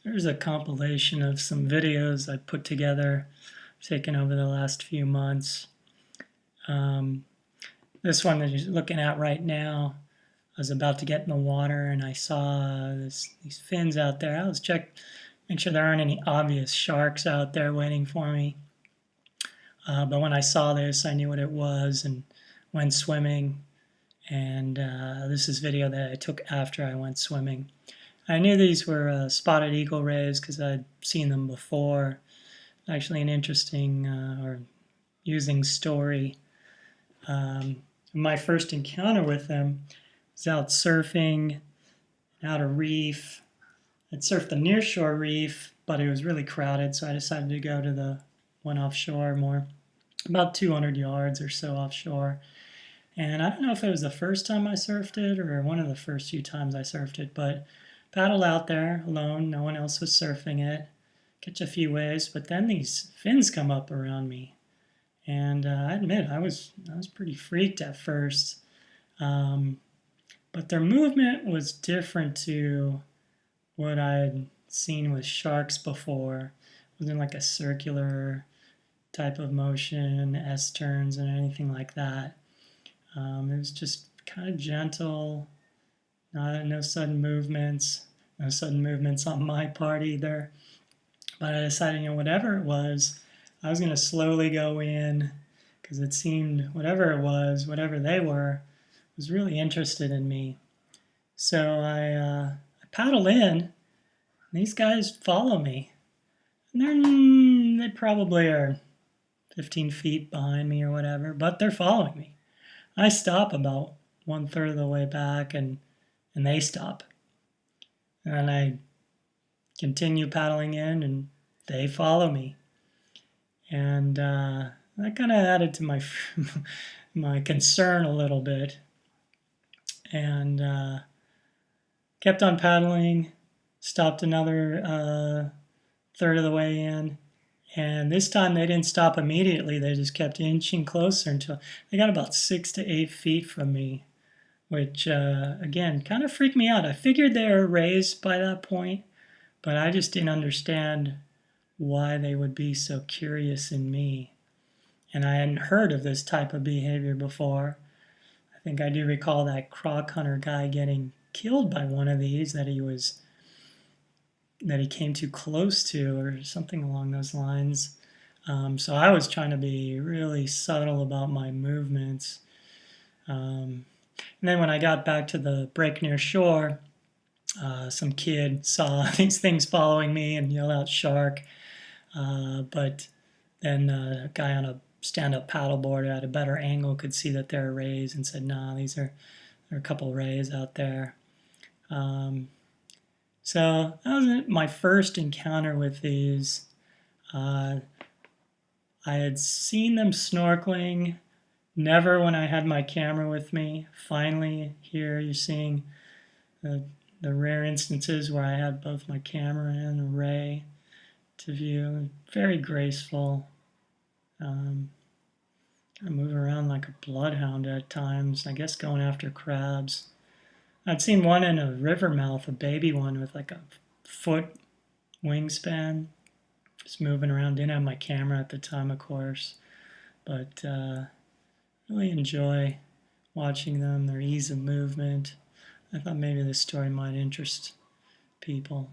Here's a compilation of some videos I put together, taken over the last few months. This one that you're looking at right now, I was about to get in the water and I saw these fins out there. I was make sure there aren't any obvious sharks out there waiting for me. But when I saw this, I knew what it was and went swimming. And this is video that I took after I went swimming. I knew these were spotted eagle rays because I'd seen them before. Actually an interesting or using story. My first encounter with them was out surfing out a reef. I'd surfed the nearshore reef, but it was really crowded, so I decided to go to the one offshore, more about 200 yards or so offshore. And I don't know if it was the first time I surfed it or one of the first few times I surfed it, but paddled out there alone, no one else was surfing it, catch a few waves, but then these fins come up around me. And I admit, I was pretty freaked at first. But their movement was different to what I had seen with sharks before. It wasn't like a circular type of motion, S-turns, and anything like that. It was just kind of gentle, no sudden movements, no sudden movements on my part either. But I decided, whatever it was, I was going to slowly go in because it seemed whatever it was, whatever they were, was really interested in me. So I paddle in, and these guys follow me. And they probably are 15 feet behind me or whatever, but they're following me. I stop about 1/3 of the way back, and they stop. And I continue paddling in, and they follow me. And that kind of added to my my concern a little bit. And kept on paddling, stopped another 1/3 of the way in. And this time they didn't stop immediately. They just kept inching closer until they got about 6 to 8 feet from me, which, again, kind of freaked me out. I figured they were raised by that point, but I just didn't understand why they would be so curious in me. And I hadn't heard of this type of behavior before. I think I do recall that croc hunter guy getting killed by one of these that he came too close to, or something along those lines. So I was trying to be really subtle about my movements. And then when I got back to the break near shore, some kid saw these things following me and yelled out "shark." But then a guy on a stand-up paddleboard at a better angle could see that they're rays and said, "Nah, there are a couple rays out there." So that was my first encounter with these. I had seen them snorkeling, never when I had my camera with me. Finally, here you're seeing the rare instances where I had both my camera and a ray to view. Very graceful. I move around like a bloodhound at times, I guess going after crabs. I'd seen one in a river mouth, a baby one with like a foot wingspan, just moving around. Didn't have my camera at the time, of course, but really enjoy watching them, their ease of movement. I thought maybe this story might interest people.